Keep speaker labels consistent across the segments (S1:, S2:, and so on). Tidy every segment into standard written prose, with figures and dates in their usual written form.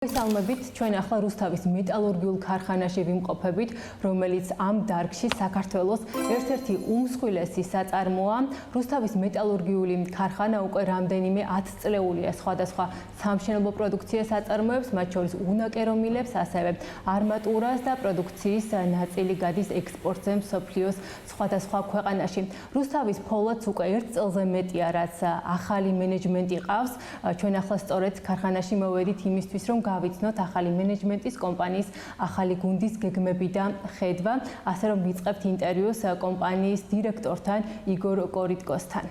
S1: მოგესალმებით, ჩვენ ახლა რუსთავის მეტალურგიულ ქარხანაში ვიმყოფებით, რომელიც ამ დარგში საქართველოს ერთ-ერთი უმსხვილესი საწარმოა. რუსთავის მეტალურგიული ქარხანა უკვე რამდენიმე 10 წლეულია სხვადასხვა სამშენებლო პროდუქციას აწარმოებს, მათ შორის უნაკერო მილებს, ასევე არმატურას და პროდუქციის ნაწილი გადის ექსპორტზე მსოფლიოს სხვადასხვა ქვეყანაში. რუსთავის ფოლადს უკვე 1 წელზე მეტია, რაც ახალი მენეჯმენტი ყავს. ჩვენ ახლა სწორედ ქარხანაში მოვედით იმისთვის, რომ გავიცნოთ ახალი მენეჯმენტის კომპანიის ახალი გუნდის გეგმები და ხედვა, ასე რომ ვიწყებთ ინტერვიუს კომპანიის დირექტორთან იგორ კორიტკოსთან.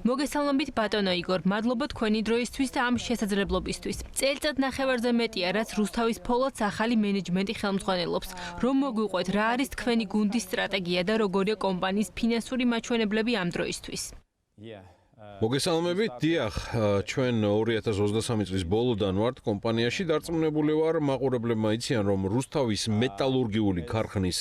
S2: მოგესალმებით ბატონო იგორ, მადლობა თქვენი დროისთვის და ამ შესაძლებლობისთვის. წელიწად ნახევარზე მეტია, რაც რუსთავის ფოლადს ახალი მენეჯმენტი ხელმძღვანელობს. რომ მოგვიყვეთ, რა არის თქვენი გუნდის სტრატეგია და როგორია კომპანიის ფინანსური მაჩვენებლები ამ დროისთვის?
S3: მოგესალმებით, დიახ, ჩვენ 2023 წლის ბოლოდან ვართ კომპანიაში დარწმუნებული ვარ, მაყურებლებმა იციან, რომ რუსთავის მეტალურგიული ქარხნის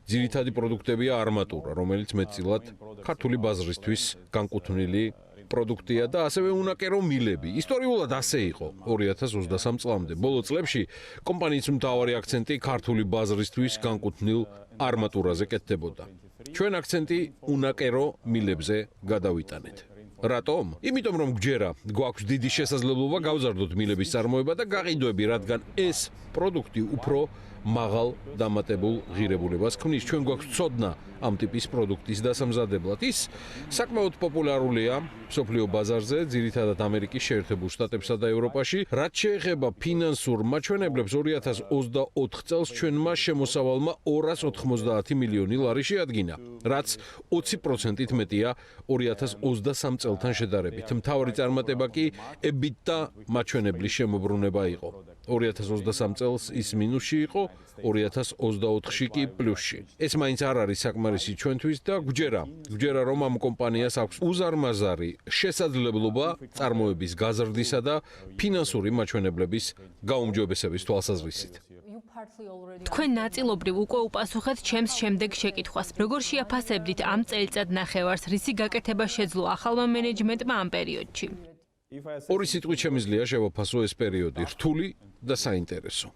S3: ძირითადი პროდუქტებია არმატურა, რომელიც მეტწილად ქართული ბაზრისთვის განკუთვნილი პროდუქტია და ასევე უნაკერო მილები. ისტორიულად ასე იყო 2023 წლამდე. ბოლო წლებში კომპანიის მთავარი აქცენტი ქართული ბაზრისთვის განკუთვნილ არმატურაზე კეთდებოდა. ჩვენ აქცენტი უნაკერო მილებზე გადავიტანეთ. რატომ? იმიტომ რომ გვჯერა, გვაქვს დიდი შესაძლებლობა გავზარდოთ მილების წარმოება და გაყიდვები, რადგან ეს პროდუქტი უფრო მაღალ დამატებულ ღირებულებას ქმნის. ჩვენ გვაქვს ცოდნა ამ ტიპის პროდუქტის დასამზადებლად. ის საკმაოდ პოპულარულია მსოფლიო ბაზარზე, ძირითადად ამერიკის შეერთებულ შტატებსა და ევროპაში. რაც შეეხება ფინანსურ მაჩვენებლებს, 2024 წელს ჩვენმა შემოსავალმა 290 მილიონი ლარი შეადგინა, რაც 20%-ით მეტია 2023 წელთან შედარებით. მთავარი წარმატება კი EBITDA მაჩვენებლის შემოbrunება იყო. 2023 წელს ის მინუსში იყო, 2024-ში კი პლუსში. ეს მაინც არ არის საკმარისი ჩვენთვის და გვჯერა რომ ამ კომპანიას აქვს უზარმაზარი შესაძლებლობა წარმოების გაზრდისა და ფინანსური მაჩვენებლების გაუმჯობესების თვალსაზრისით.
S2: თქვენ ნაწილობრივ უკვე უპასუხეთ ჩემს შემდეგ შეკითხვას. როგორ შეაფასებდით ამ წელიწად ნახევარს, რისი გაკეთება შეძლო ახალმა მენეჯმენტმა ამ პერიოდში?
S3: ორი სიტყვით შემიძლია შევაფასო ეს პერიოდი: რთული და საინტერესო.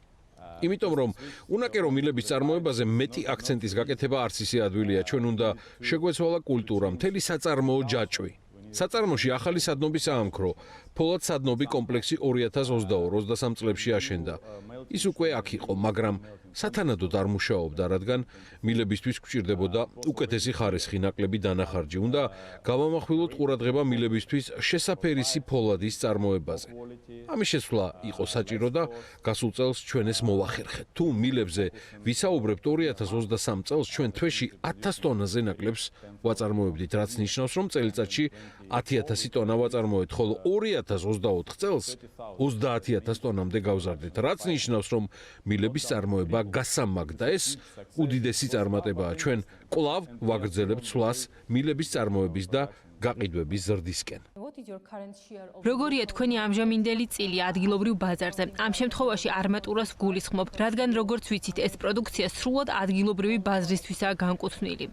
S3: იმიტომ რომ უნაკერო მილების წარმოებაზე მეტი აქცენტის გაკეთება არც ისე ადვილია, ჩვენ უნდა შეგვეცვალა კულტურა, მთელი საწარმოო ჯაჭვი. საწარმოში ახალი სადნობის აამქრო. ფოლად სადნობი კომპლექსი 2022-23 წლებში აშენდა. ის უკვე აქ იყო, მაგრამ სათანადოდ არ მუშაობდა, რადგან მილებისთვის გვჭირდებოდა უკეთესი ხარისხი, ნაკლები დანახარჯი. უნდა გავამახვილოთ ყურადღება მილებისთვის შესაფერისი ფოლადის წარმოებაზე. ამის შესვლა იყო საჭირო და გასულ წელს ჩვენ ეს მოვახერხეთ. თუ მილებზე ვისაუბრებთ 2023 წელს, ჩვენ თვეში 1000 ტონაზე ნაკლებს ვაწარმოებდით, რაც ნიშნავს, რომ წელიწადში 10000 ტონა ვაწარმოებთ, ხოლო 2024 წელს 30000 ტონამდე გავზარდეთ, რაც ნიშნავს, რომ მილების წარმოება გასამაგდა. ეს უდიდესი წარმატებაა. ჩვენ კვლავ ვაგრძელებთ სვლას მილების წარმოების და გაყიდვების ზრდისკენ.
S2: როგორია თქვენი ამჟამინდელი წილი ადგილობრივ ბაზარზე? ამ შემთხვევაში არმატურას გულისხმობ, რადგან როგორც ვიცით, ეს პროდუქცია სრულად ადგილობრივი ბაზრისთვისაა განკუთვნილი.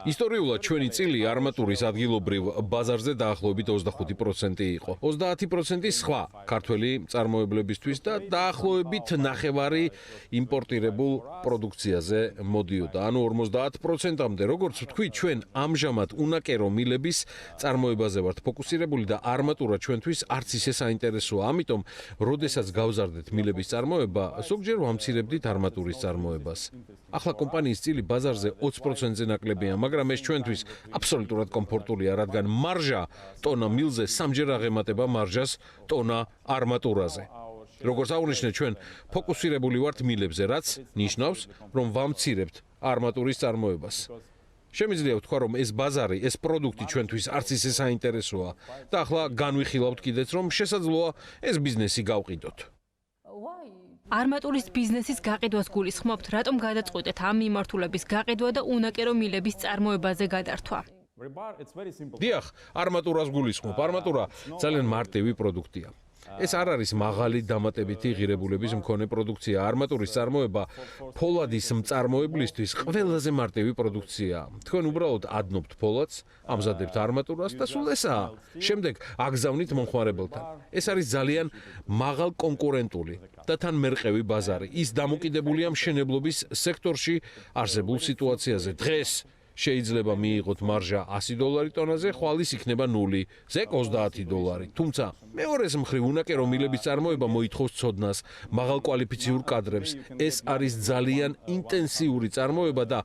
S3: ისტორიულად ჩვენი წილი არმატურის ადგილობრივ ბაზარზე დაახლოებით 25% იყო. 30% სხვა ქართველი წარმოებლებისთვის და დაახლოებით ნახევარი იმპორტირებულ პროდუქციაზე მოდიოდა. ანუ 50%-მდე, როგორც ვთქვი, ჩვენ ამჟამად უნაკერო მილების წარმოებაზე ვართ ფოკუსირებული და არმატურა ჩვენთვის არც ისე საინტერესოა. ამიტომ, როდესაც გავზარდეთ მილების წარმოება, ზოგჯერ ვამცირებდით არმატურის წარმოებას. ახლა კომპანიის წილი ბაზარზე 20%-ზე ნაკლებია, მაგრამ ეს ჩვენთვის აბსოლუტურად კომფორტულია, რადგან მარჟა ტონა მილზე სამჯერ აღემატება მარჟას ტონა არმატურაზე. როგორც აღნიშნეთ, ჩვენ ფოკუსირებული ვართ მილებზე, რაც ნიშნავს, რომ ვამცირებთ არმატურის წარმოებას. შემიძლია ვთქვა, რომ ეს ბაზარი, ეს პროდუქტი ჩვენთვის არც ისე საინტერესოა და ახლა განვიხილავთ კიდეც, რომ შესაძლოა ეს ბიზნესი გავყიდოთ.
S2: არმატურის ბიზნესის გაყიდვას გულისხმობთ, რატომ გადაწყვეტეთ ამ მიმართულების გაყიდვა და უნაკერო მილების წარმოებაზე გადართვა?
S3: დიახ, არმატურას გულისხმობ. არმატურა ძალიან მარტივი პროდუქტია. ეს არ არის მაღალი დამატებითი ღირებულების მქონე პროდუქცია. არმატურის წარმოება ფოლადის მწარმოებლისთვის ყველაზე მარტივი პროდუქციაა. თქვენ უბრალოდ ადნობთ ფოლადს, ამზადებთ არმატურას და სულ ესაა. შემდეგ აგზავნით მომხმარებელთან. ეს არის ძალიან მაღალ კონკურენტული და თან მერყევი ბაზარი. ის დამოკიდებულია მშენებლობის სექტორში არსებულ სიტუაციაზე. დღეს შეიძლება მიიღოთ მარჟა $100 ტონაზე, ხვალ ის იქნება 0, ზეკ $30. თუმცა მეორეს მხრივ უნაკერო მილების წარმოება მოითხოვს ცოდნას, მაღალკვალიფიციურ კადრებს. ეს არის ძალიან ინტენსიური წარმოება და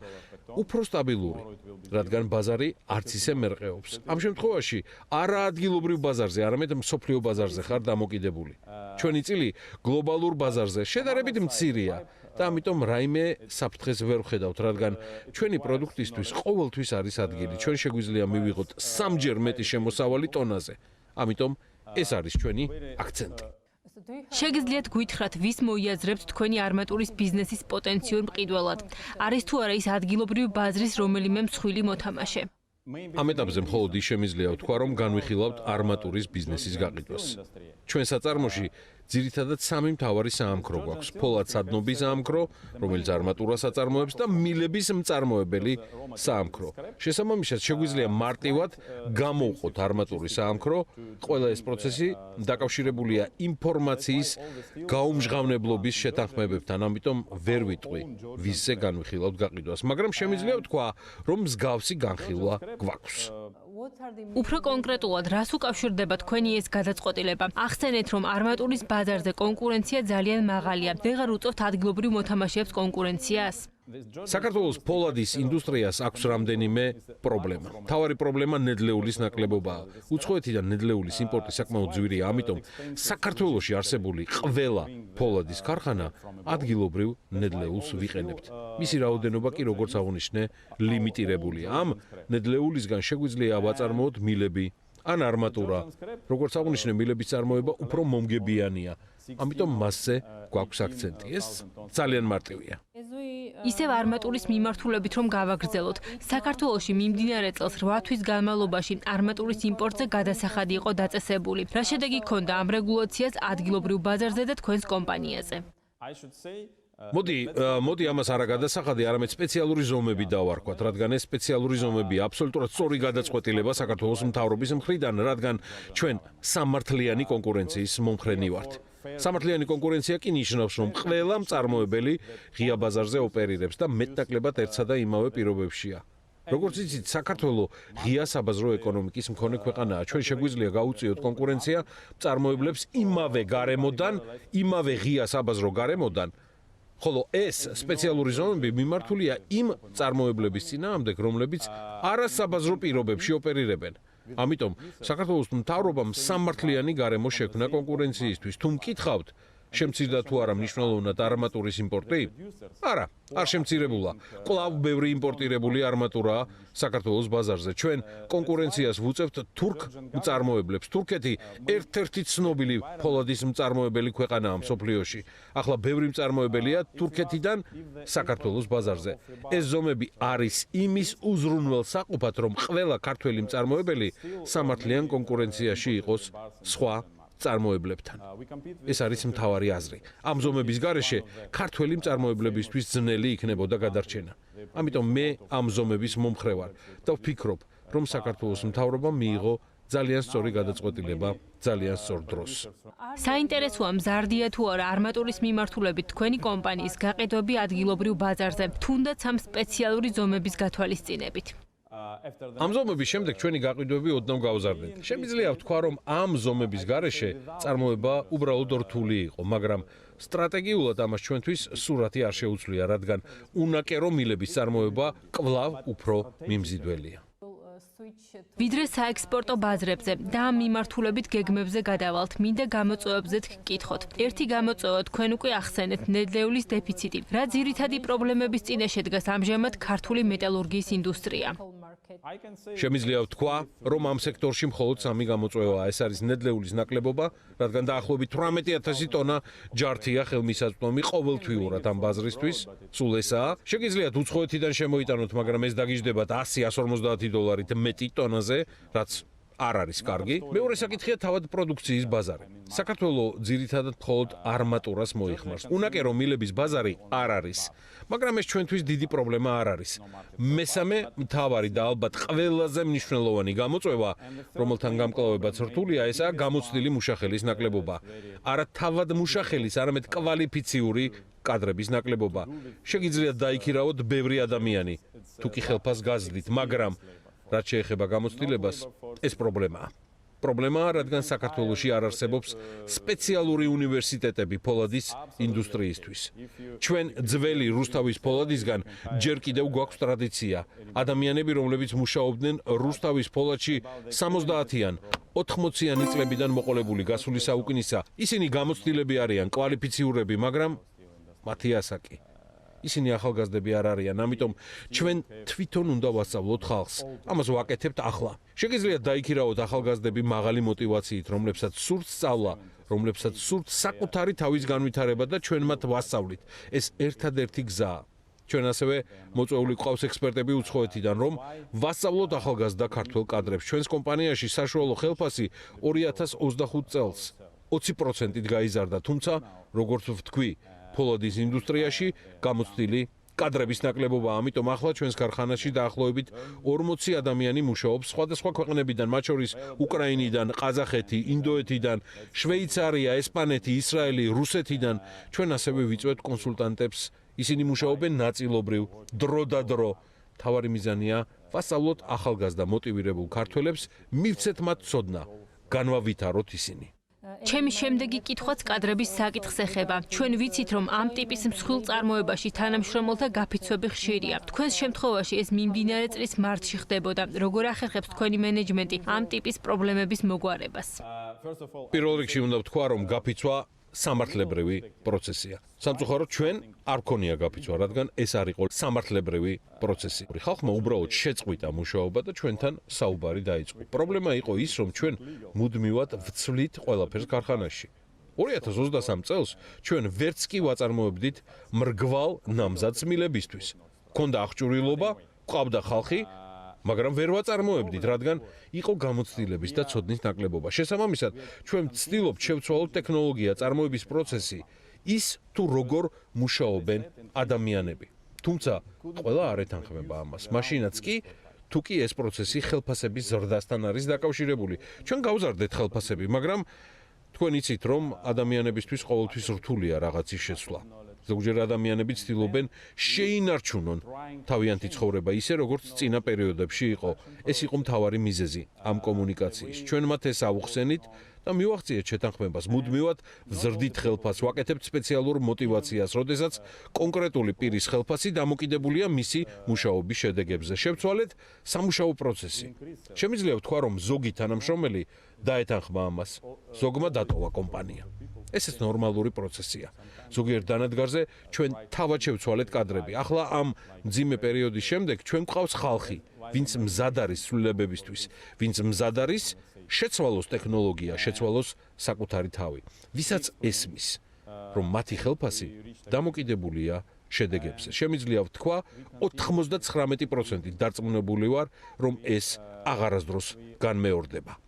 S3: უფრო სტაბილური, რადგან ბაზარი არც ისე მერყეობს. ამ შემთხვევაში არა ადგილობრივ ბაზარზე, არამედ მსოფლიო ბაზარზე ხარ დამოკიდებული. ჩვენი წილი გლობალურ ბაზარზე შედარებით მცირეა და ამიტომ რაიმე საფრთხეს ვერ ვხედავთ, რადგან ჩვენი პროდუქტისთვის ყოველთვის არის ადგილი. ჩვენ შეგვიძლია მივიღოთ 3-ჯერ მეტი შემოსავალი ტონაზე. ამიტომ ეს არის ჩვენი აქცენტი.
S2: შეგიძლიათ გვითხრათ, ვის მოიაზრებთ თქვენი არმატურის ბიზნესის პოტენციურ მყიდველად? არის თუ არა ის ადგილობრივი ბაზრის რომელიმე მსხვილი მოთამაშე?
S3: ამ ეტაპზე მხოლოდ ის შემიძლია ვთქვა, რომ განვიხილავთ არმატურის ბიზნესის გაყიდვას. ჩვენ საწარმოში ძირითადად 3 მთავარი საამქრო გვაქვს: ფოლადსადნობის საამქრო, რომელიც არმატურას აწარმოებს და მილების მწარმოებელი საამქრო. შესაბამისად, შეგვიძლია მარტივად გამოვყოთ არმატურის საამქრო. ყველა ეს პროცესი დაკავშირებულია ინფორმაციის გაუმჟღავნებლობის შეთანხმებებთან, ამიტომ ვერ ვიტყვი ვისზე განვიხილავთ გაყიდვას, მაგრამ შემიძლია ვთქვა, რომ მსგავსი განხილვა გვაქვს.
S2: უფრო კონკრეტულად, რას უკავშირდება თქვენი ეს გადაწყვეტილება? ახსენეთ, რომ არმატურის ბაზარზე კონკურენცია ძალიან მაღალია. ვეღარ უწევთ ადგილობრივ მოთამაშეებს კონკურენციას?
S3: საქართველოს ფოლადის ინდუსტრიას აქვს რამდენიმე პრობლემა. მთავარი პრობლემა ნედლეულის ნაკლებობაა. უცხოეთიდან ნედლეულის იმპორტი საკმაოდ ძვირია, ამიტომ საქართველოში არსებული ყველა ფოლადის ქარხანა ადგილობრივ ნედლეულს ვიყენებთ. მისი რაოდენობა კი, როგორც აღნიშნე, ლიმიტირებულია. ამ ნედლეულისგან შეგვიძლია ვაწარმოოთ მილები ან არმატურა. როგორც აღნიშნე, მილების წარმოება უფრო მომგებიანია. ამიტომ მასზე გვაქვს აქცენტი. ეს ძალიან მარტივია.
S2: ისევ არმატურის მიმართულებით რომ გავაგრძელოთ, საქართველოში მიმდინარე წელს 8 თვის განმავლობაში არმატურის იმპორტზე გადასახადი იყო დაწესებული. რა შედეგი ჰქონდა ამ რეგულაციას ადგილობრივ ბაზარზე და თქვენს კომპანიაზე?
S3: მოდი ამას არა გადასახადი, არამედ სპეციალური ზომები დავარქვათ, რადგან ეს სპეციალური ზომები აბსოლუტურად სწორი გადაწყვეტილება საქართველოს მთავრობის მხრიდან, რადგან ჩვენ სამართლიანი კონკურენციის მომხრენი ვართ. სამართლიანი კონკურენცია კი ნიშნავს, რომ ყველა მწარმოებელი ღია ბაზარზე ოპერირებს და მეტნაკლებად ერთსა და იმავე პირობებშია. როგორც იცით, საქართველო ღია საბაზრო ეკონომიკის მქონე ქვეყანაა. ჩვენ შეგვიძლია გაუწიოთ კონკურენცია მწარმოებლებს იმავე გარემოდან, იმავე ღია საბაზრო გარემოდან. ხოლო ეს სპეციალური ზონები მიმართულია იმ მწარმოებლების წინააღმდეგ, რომლებიც არასაბაზრო პირობებში ოპერირებენ. ამიტომ საქართველოს მთავრობამ სამართლიანი გარემო შექმნა კონკურენციისთვის. თუ მკითხავთ, შემცირდა თუ არა მნიშვნელოვნად არმატურის იმპორტი? არა, არ შემცირებულა. კვლავ ბევრი იმპორტირებული არმატურაა საქართველოს ბაზარზე. ჩვენ კონკურენციას ვუწევთ თურქ მწარმოებლებს. თურქეთი ერთ-ერთი ცნობილი ფოლადის მწარმოებელი ქვეყანაა მსოფლიოში. ახლა ბევრი მწარმოებელია თურქეთიდან საქართველოს ბაზარზე. ეს ზომები არის იმის უზრუნველსაყოფად, რომ ყველა ქართველი მწარმოებელი სამართლიან კონკურენციაში იყოს სხვა მწარმოებლებთან. ეს არის მთავარი აზრი. ამ ზომების გარეშე ქართველი მწარმოებლებისთვის ძნელი იქნებოდა გადარჩენა. ამიტომ მე ამ ზომების მომხრე ვარ და ვფიქრობ, რომ საქართველოს მთავრობამ მიიღო ძალიან სწორი გადაწყვეტილება ძალიან სწორ დროს.
S2: საინტერესოა, მზარდია თუ არა არმატურის მიმართულებით თქვენი კომპანიის გაყიდვები ადგილობრივ ბაზარზე, თუნდაც ამ სპეციალური ზომების გათვალისწინებით.
S3: ამ ზომების შემდეგ ჩვენი გაყიდვები ოდნავ გავზარდეთ. შემიძლია ვთქვა, რომ ამ ზომების გარეშე წარმოება უბრალოდ რთული იყო, მაგრამ სტრატეგიულად ამას ჩვენთვის სურათი არ შეუცვლია, რადგან უნაკერო მილების წარმოება კვლავ უფრო მიმზიდველია.
S2: ვიდრე საექსპორტო ბაზრებზე და ამ მიმართულებით გეგმებზე გადავალთ, მინდა გამოწვევებზეთ გკითხოთ. ერთი გამოწვევა თქვენ უკვე ახსენეთ, ნედლეულის დეფიციტი. რა ძირითადი პრობლემების წინაშე დგას ამჟამად ქართული მეტალურგიის ინდუსტრია?
S3: შემიძლია ვთქვა, რომ ამ სექტორში მხოლოდ 3 გამოწვევაა. ეს არის ნედლეულის ნაკლებობა, რადგან დაახლოებით 18,000 ტონა ჯართია ხელმისაწვდომი ყოველთვიურად ამ ბაზრისთვის. სულ ესაა. შეგიძლიათ უცხოეთიდან შემოიტანოთ, მაგრამ ეს დაგიჯდებათ $100-150 მეტი ტონაზე, რაც არ არის კარგი. მეორე საკითხია თავად პროდუქციის ბაზარი. საქართველოს ძირითადად მხოლოდ არმატურას მოიხმარს. უნაკერო მილების ბაზარი არ არის. მაგრამ ეს ჩვენთვის დიდი პრობლემა არ არის. მესამე მთავარი და ალბათ ყველაზე მნიშვნელოვანი გამოწვევა, რომელთან გამკლავებაც რთულია, ესაა გამოცდილი მუშახელის ნაკლებობა. არა თავად მუშახელის, არამედ კვალიფიციური კადრების ნაკლებობა. შეგიძლიათ დაიქირავოთ ბევრი ადამიანი, თუ კი ხელფას გაზრდით, მაგრამ რაც შეეხება გამოცდილებას, ეს პრობლემაა. პრობლემაა, რადგან საქართველოში არ არსებობს სპეციალური უნივერსიტეტები ფოლადის ინდუსტრიისთვის. ჩვენ ძველი რუსთავის ფოლადისგან ჯერ კიდევ გვაქვს ტრადიცია. ადამიანები, რომლებიც მუშაობდნენ რუსთავის ფოლადში 70-იან, 80-იანი წლებიდან მოყოლებული გასული საუკუნისა, ისინი გამოცდილები არიან, კვალიფიციურები, მაგრამ მათი ასაკი. ისინი ახალგაზრდები არ არიან, ამიტომ ჩვენ თვითონ უნდა ვასწავლოთ ხალხს. ამას ვაკეთებთ ახლა. შეგიძლიათ დაიქირავოთ ახალგაზრდები მაღალი მოტივაციით, რომლებსაც სურთ სწავლა, რომლებსაც სურთ საკუთარი თავის განვითარება და ჩვენ მათ ვასწავლით. ეს ერთადერთი გზაა. ჩვენ ასევე მოწვეული გვყავს ექსპერტები უცხოეთიდან, რომ ვასწავლოთ ახალგაზრდა ქართველ კადრებს. ჩვენს კომპანიაში საშუალო ხელფასი 2025 წელს 20%-ით გაიზარდა, თუმცა როგორც ვთქვი, ფოლადის ინდუსტრიაში გამოცდილი კადრების ნაკლებობა, ამიტომ ახლა ჩვენს ქარხანაში დაახლოებით 40 ადამიანი მუშაობს სხვადასხვა ქვეყნებიდან, მათ შორის უკრაინიდან, ყაზახეთი, ინდოეთიდან, შვეიცარია, ესპანეთი, ისრაელი, რუსეთიდან. ჩვენ ასევე ვიწვევთ კონსულტანტებს, ისინი მუშაობენ ნაწილობრივ, დრო და დრო. თავარი მიზანია ვასწავლოთ ახალგაზრდა მოტივირებულ ქართველებს, მივცეთ მათ ცოდნა, განვავითაროთ ისინი.
S2: ჩემი შემდეგი კითხვაც კადრების საკითხს ეხება. ჩვენ ვიცით, რომ ამ ტიპის მსხვილ წარმოებაში თანამშრომელთა გაფიცვები ხშირია. თქვენს შემთხვევაში ეს მიმდინარე წლის მარტში ხდებოდა. როგორ ახერხებს თქვენი მენეჯმენტი ამ ტიპის პრობლემების მოგვარებას?
S3: პირველ რიგში უნდა ვთქვა, რომ გაფიცვა სამართლებრივი პროცესია. სამწუხაროდ ჩვენ არ გქონია გაფიცვა, რადგან ეს არ იყო სამართლებრივი პროცესი. ხალხმა უბრალოდ შეწყვიტა მუშაობა და ჩვენთან საუბარი დაიწყო. პრობლემა იყო ის, რომ ჩვენ მუდმივად ვცვლით ყველაფერს ქარხანაში. 2023 წელს ჩვენ ვერც კი ვაწარმოებდით მრგვალ ნამზადს მილებისთვის. გქონდა აღჭურვილობა, ყავდა ხალხი, მაგრამ ვერ ვაწარმოებდით, რადგან იყო გამოცდილების და ცოდნის ნაკლებობა. შესაბამისად, ჩვენ ვცდილობთ შევცვალოთ ტექნოლოგია, წარმოების პროცესი, ის თუ როგორ მუშაობენ ადამიანები. თუმცა, ყველა არ ეთანხმება ამას. მაშინაც კი, თუ კი ეს პროცესი ხელფასების ზრდასთან არის დაკავშირებული. ჩვენ გავზარდეთ ხელფასები, მაგრამ თქვენ იცით, რომ ადამიანებისთვის ყოველთვის რთულია რაღაცის შეცვლა. ზოგჯერ ადამიანები ცდილობენ შეინარჩუნონ თავიანთი ცხოვრება ისე, როგორც წინა პერიოდებში იყო. ეს იყო მთავარი მიზეზი ამ კომუნიკაციის. ჩვენ მათ ეს ავუხსენით და მივახციეთ შეთანხმებას. მუდმივად ვზრდით ხელფასს, ვაკეთებთ სპეციალურ მოტივაციას, როდესაც კონკრეტული პირის ხელფასი დამოკიდებულია მისი მუშაობის შედეგებზე. შევცვალეთ სამუშაო პროცესი. შემიძლია ვთქვა, რომ ზოგი თანამშრომელი დაეთანხმა ამას. ზოგმა დატოვა კომპანია. ეს ნორმალური პროცესია. ზოგიერთ დანადგარზე ჩვენ თავად შევცვალეთ კადრები. ახლა ამ მძიმე პერიოდის შემდეგ ჩვენ გვყავს ხალხი, ვინც მზად არის ცვლილებებისთვის, ვინც მზად არის შეცვალოს ტექნოლოგია, შეცვალოს საკუთარი თავი. ვისაც ესმის, რომ მათი ხელფასი დამოკიდებულია შედეგებზე. შემიძლია ვთქვა, 99% დარწმუნებული ვარ, რომ ეს აღარასდროს განმეორდება.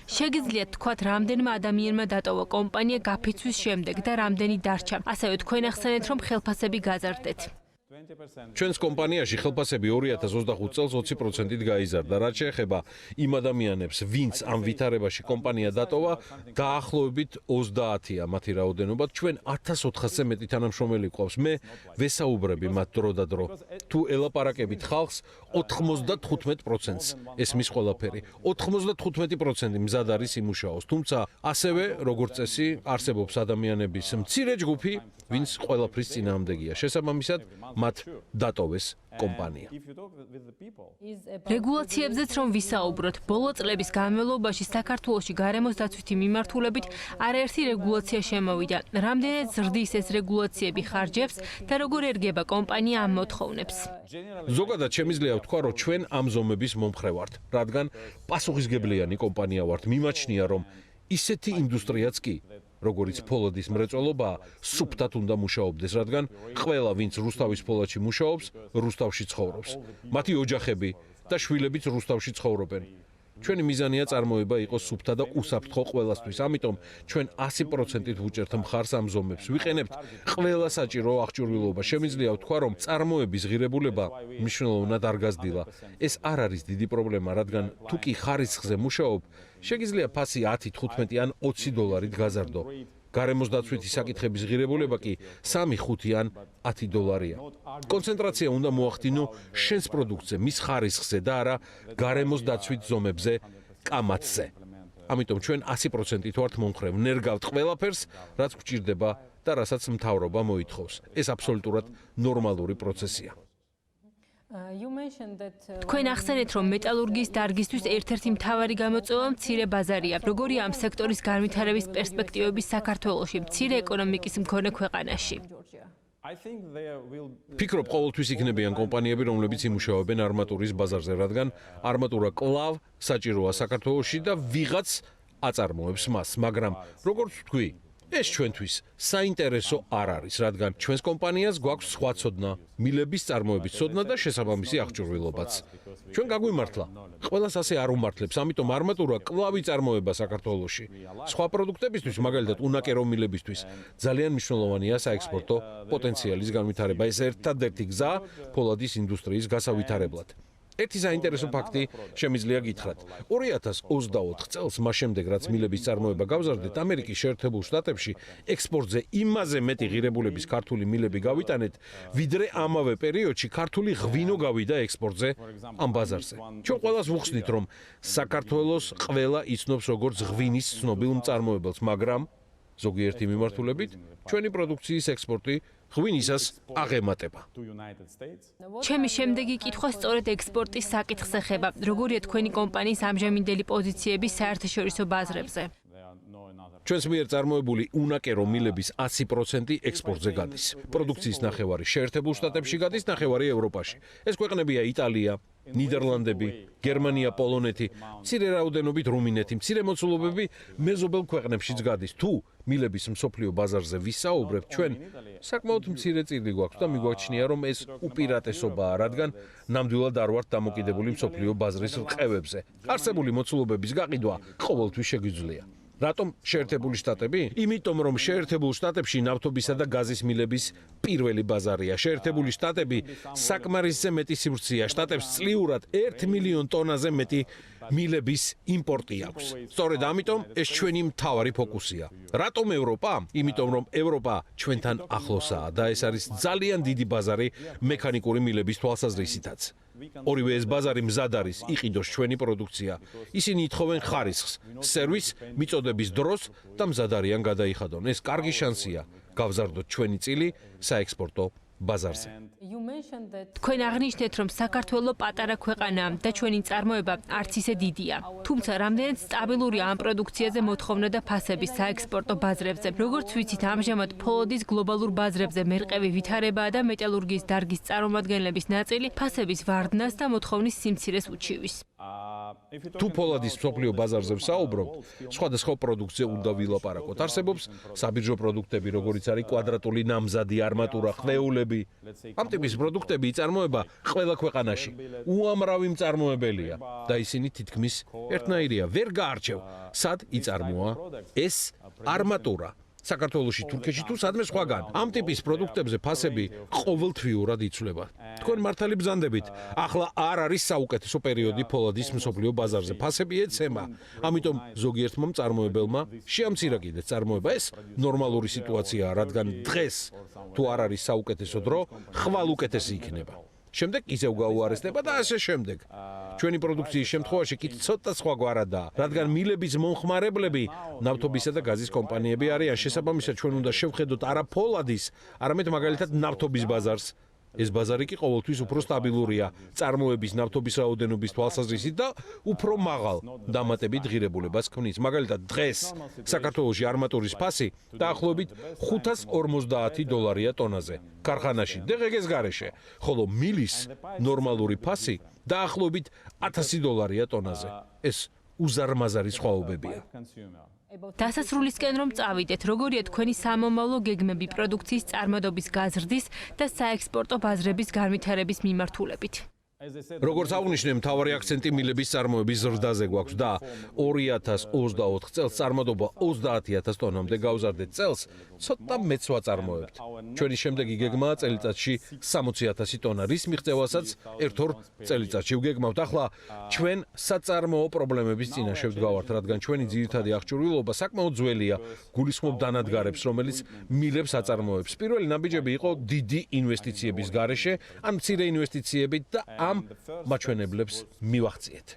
S2: შეგიძლიათ თქვათ, რამდენმა ადამიანმა დატოვა კომპანია გაფიცვის შემდეგ და რამდენი დარჩა. ასევე თქვენ ახსენეთ, რომ ხელფასები გაზარდეთ.
S3: ჩვენს კომპანიაში ხელფასები 2025 წელს 20%-ით გაიზარდა. რაც შეეხება იმ ადამიანებს, ვინც ამ ვითარებაში კომპანია დატოვა, დაახლოებით 30-ია მათი რაოდენობა. ჩვენ 1400-ზე მეტი თანამშრომელი გვყავს. მე ვესაუბრები მათ დრო და დრო. თუ ელაპარაკებით ხალხს, 95%-ს ესმის ყველაფერი. 95% მზად არის იმუშაოს. თუმცა, ასევე, როგორც წესი, არსებობს ადამიანების მცირე ჯგუფი, ვინც ყველაფრის წინააღმდეგია. შესაბამისად, მათ დატოვეს კომპანია.
S2: რეგულაციებზეც რომ ვისაუბროთ, ბოლო წლების განმავლობაში საქართველოში გარემოს დაცვითი მიმართულებით არაერთი რეგულაცია შემოვიდა. რამდენად ზრდის ეს რეგულაციები ხარჯებს და როგორ ერგება კომპანია ამ მოთხოვნებს?
S3: ზოგადად შემიძლია ვთქვა, რომ ჩვენ ამ ზომების მომხრე ვართ, რადგან პასუხისგებლიანი კომპანია ვართ. მიმაჩნია, რომ ისეთი ინდუსტრიაც კი როგორც ფოლადის მრეწველობა, სუფთად უნდა მუშაობდეს, რადგან ყველა, ვინც რუსთავის ფოლადში მუშაობს, რუსთავში ცხოვრობს. მათი ოჯახები და შვილებიც რუსთავში ცხოვრობენ. ჩვენი მიზანია წარმოება იყოს სუფთა და უსაფრთხო ყველასთვის. ამიტომ ჩვენ 100%-ით ვუჭერთ მხარს ამ ზომებს. ვიყენებთ ყველა საჭირო აღჭურვილობა. შემიძლია ვთქვა, რომ წარმოების ღირებულება მნიშვნელოვნად არ გაზრდილა. ეს არ არის დიდი პრობლემა, რადგან თუ კი ხარისხზე მუშაობ, შეგიძლია ფასი 10, 15 ან 20 დოლარით გაზარდო. გარემოს დაცვითი საკითხების ღირებულება კი 3, 5 ან 10 დოლარია. კონცენტრაცია უნდა მოახდინო შენს პროდუქტზე, მის ხარისხზე და არა გარემოს დაცვით ზომებზე, კამათზე. ამიტომ ჩვენ 100%-ით ვართ მომხრე, ვნერგავთ ყველაფერს, რაც გვჭირდება და რასაც მთავრობა მოითხოვს. ეს აბსოლუტურად ნორმალური პროცესია.
S2: თქვენ ახსენეთ, რომ მეტალურგიის დარგისთვის ერთ-ერთი მთავარი გამოწვევა მცირე ბაზარია. როგორია ამ სექტორის განვითარების პერსპექტივები საქართველოში, მცირე ეკონომიკის მქონე ქვეყანაში?
S3: ფიქრობ, ყოველთვის იქნებიან კომპანიები, რომლებიც იმუშავებენ არმატურის ბაზარზე, რადგან არმატურა კლავ საჭიროა საქართველოში და ვიღაც აწარმოებს მას, მაგრამ როგორც ვთქვი, ეს ჩვენთვის საინტერესო არ არის, რადგან ჩვენს კომპანიას გვაქვს სხვა ცოდნა, მილების წარმოების ცოდნა და შესაბამისი აღჭურვილობაც. ჩვენ გაგვიმართლა. ყველას ასე არ უმართლებს, ამიტომ არმატურა კლავი წარმოება საქართველოში. სხვა პროდუქტებისთვის, მაგალითად, უნაკერო მილებისთვის, ძალიან მნიშვნელოვანია საექსპორტო პოტენციალის განვითარება. ეს ერთადერთი გზა ფოლადის ინდუსტრიის გასავითარებლად. ერთი საინტერესო ფაქტი შემიძლია გითხრათ. 2024 წელს, მას შემდეგ, რაც მილების წარმოება გავზარდეთ, ამერიკის შეერთებულ შტატებში ექსპორტზე იმაზე მეტი ღირებულების ქართული მილები გავიტანეთ, ვიდრე ამავე პერიოდში ქართული ღვინო გავიდა ექსპორტზე ამ ბაზარზე. ჩვენ ყველას ვუხსნით, რომ საქართველოს ყველა იცნობს როგორც ღვინის ცნობილ მწარმოებელს, მაგრამ ზოგიერთი მიმართულებით ჩვენი პროდუქციის ექსპორტი ღვინისას აღემატება.
S2: ჩემი შემდეგი კითხვა სწორედ ექსპორტის საკითხს ეხება. როგორია თქვენი კომპანიის ამჟამინდელი პოზიციები საერთაშორისო ბაზრებზე?
S3: ჩვენს მიერ წარმოებული უნაკერო მილების 100% ექსპორტზე გადის. პროდუქციის ნახევარი შეერთებულ შტატებში გადის, ნახევარი ევროპაში. ეს ქვეყნებია იტალია, ნიდერლანდები, გერმანია, პოლონეთი, მცირე რაოდენობით რუმინეთი, მცირე მოცულობები მეზობელ ქვეყნებშიც გადის. თუ მილების მსოფლიო ბაზარზე ვისაუბრებთ, ჩვენ საკმაოდ მცირე წილი გვაქვს და მიგვაჩნია, რომ ეს უპირატესობაა, რადგან ნამდვილად არ ვართ დამოკიდებული მსოფლიო ბაზრის რყევებზე. არსებული მოცულობების გაყიდვა ყოველთვის შეგვიძლია. რატომ შეერთებული შტატები? იმიტომ რომ შეერთებულ შტატებში ნავთობისა და გაზის მილების პირველი ბაზარია. შეერთებული შტატები საკმარისზე მეტი სივრცეა. შტატებს წლიურად 1 მილიონ ტონაზე მეტი მილების იმპორტი აქვს. სწორედ ამიტომ ეს ჩვენი მთავარი ფოკუსია. რატომ ევროპა? იმიტომ რომ ევროპა ჩვენთან ახლოსაა და ეს არის ძალიან დიდი ბაზარი მექანიკური მილების თვალსაზრისითაც. ორივე ეს ბაზარი მზად არის იყიდოს ჩვენი პროდუქცია. ისინი ითხოვენ ხარისხს, სერვისს, მიწოდების დროს და მზად არიან გადაიხადონ. ეს კარგი შანსია გავზარდოთ ჩვენი წილი საექსპორტო ბაზარზე.
S2: თქვენ აღნიშნეთ, რომ საქართველო პატარა ქვეყანაა და ჩვენი წარმოება არც ისე დიდია. თუმცა რამდენად სტაბილურია ამ პროდუქციაზე მოთხოვნა და ფასები საექსპორტო ბაზრებზე. როგორც ვიცით, ამჟამად ფოლოდის გლობალურ ბაზრებზე მერყევი ვითარებაა და მეტალურგიის დარგის წარმომადგენლების ნაწილი ფასების ვარდნას და მოთხოვნის სიმცირეს უჩივის.
S3: თუ ფოლადის მსოფლიო ბაზარზე ვსაუბრობ, სხვადასხვა პროდუქტზე უნდა ვილაპარაკოთ. არსებობს საბირჟო პროდუქტები, როგორიც არის კვადრატული ნამზადი, არმატურა, ხვეულები. ამ ტიპის პროდუქტები იწარმოება ყველა ქვეყანაში. უამრავი მწარმოებელია და ისინი თითქმის ერთნაირია. ვერ გაარჩევ, სად იწარმოა ეს არმატურა. საქართველოში, თურქეთში თუ სადმე სხვაგან. ამ ტიპის პროდუქტებზე ფასები ყოველთვიურად იცვლება. თქვენ მართალი ბრძანდებით, ახლა არ არის საუკეთესო პერიოდი ფოლადის მსოფლიო ბაზარზე. ფასები ეცემა. ამიტომ ზოგიერთმა მწარმოებელმა შეამცირა კიდეც წარმოება. ეს ნორმალური სიტუაციაა, რადგან დღეს თუ არ არის საუკეთესო დრო, ხვალ უკეთესი იქნება. შემდეგ ისევ გაუარესდება და ასე შემდეგ. ჩვენი პროდუქციის შემთხვევაში კი ცოტა სხვაგვარადაა, რადგან მილების მომხმარებლები ნავთობისა და გაზის კომპანიები არიან. შესაბამისად, ჩვენ უნდა შევხედოთ არა ფოლადის, არამედ მაგალითად ნავთობის ბაზარს. ეს ბაზარი კი ყოველთვის უფრო სტაბილურია წარმოების ნავთობის რაოდენობის თვალსაზრისით და უფრო მაღალ დამატებით ღირებულებას ქმნის. მაგალითად, დღეს საქართველოში არმატურის ფასი დაახლოებით $550 ტონაზე ქარხანაში DGG-ს გარეშე, ხოლო მილის ნორმალური ფასი დაახლოებით $1000 ტონაზე. ეს უზარმაზარი სხვაობებია.
S2: დასასრულისკენ რომ წავიდეთ, როგორია თქვენი სამომავლო გეგმები პროდუქციის წარმოდობის გაზრდის და საექსპორტო ბაზრების განვითარების მიმართულებით?
S3: როგორც აღნიშნე, მთავარი აქცენტი მილების წარმოების ზრდაზე გვაქვს და 2024 წელს წარმატება 30000 ტონამდე გავზარდეთ წელს, ცოტა მეც ვაწარმოებთ. ჩვენი შემდეგი გეგმაა წელიწადში 60000 ტონა, რის მიღწევასაც 1-2 წელიწადში ვგეგმავთ. ახლა ჩვენ საწარმოო პრობლემების წინაშე ვდგავართ, რადგან ჩვენი ძირითადი აღჭურვილობა საკმაოდ ძველია, გულისხმობ დანადგარებს, რომელიც მილებს აწარმოებს. პირველი ნაბიჯები იყო დიდი ინვესტიციების გარეშე, ან მცირე ინვესტიციებით და ამ მაჩვენებლებს მივახციეთ.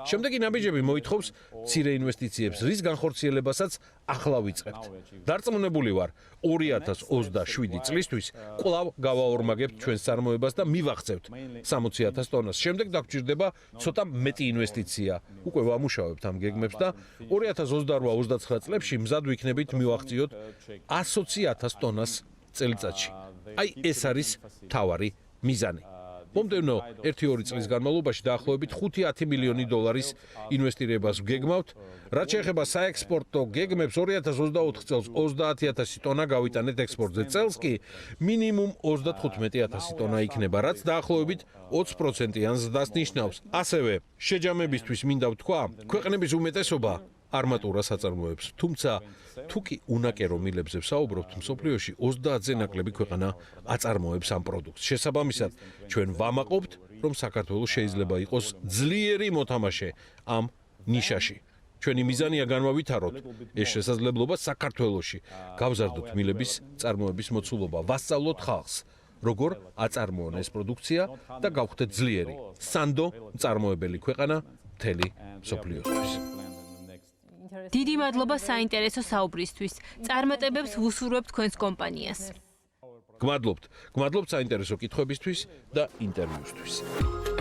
S3: შემდეგი ნაბიჯები მოითხოვს მცირე ინვესტიციებს, რის განხორციელებასაც ახლა ვიწყებთ. დარწმუნებული ვარ, 2027 წლისთვის კვლავ გავაორმაგებთ ჩვენს წარმოებას და მივახცევთ 60000 ტონას. შემდეგ დაგჭირდება ცოტა მეტი ინვესტიცია. უკვე ვამუშავებთ ამ გეგმებს და 2028-29 წლებში მზად ვიქნებით მივახციოთ 120000 ტონას წელიწადში. აი ეს არის მთავარი მიზანი. მომდევნო 1-2 წლის განმავლობაში დაახლოებით 5-10 მილიონი დოლარის ინვესტირებას ვგეგმავთ. რაც შეეხება საექსპორტო გეგმებს, 2024 წელს 30000 ტონა გავიტანეთ ექსპორტზე, წელს კი მინიმუმ 35000 ტონა იქნება, რაც დაახლოებით 20%-იან ზრდას ნიშნავს. ასევე შეჯამებისთვის მინდა ვთქვა, ქვეყნების უმეტესობა armaturas აწარმოებს, თუმცა თუ კი უნაკერო მილებზე ვსაუბრობთ, მსოფლიოში 30-ზე ნაკლები ქვეყანა აწარმოებს ამ პროდუქტს. შესაბამისად, ჩვენ ვამაყობთ, რომ საქართველოს შეიძლება იყოს ძლიერი მოთამაშე ამ ნიშაში. ჩვენი მიზანია განვავითაროთ ეს შესაძლებლობა საქართველოში, გავზარდოთ მილების წარმოების მოცულობა, ვასწავლოთ ხალხს, როგორ აწარმოონ ეს პროდუქცია და გავხდეთ ძლიერი, სანდო მწარმოებელი ქვეყანა მთელი მსოფლიოსთვის.
S2: დიდი მადლობა საინტერესო საუბრისთვის. წარმატებებს ვუსურვებთ თქვენს კომპანიას.
S3: გმადლობთ საინტერესო კითხვებისთვის და ინტერვიუსთვის.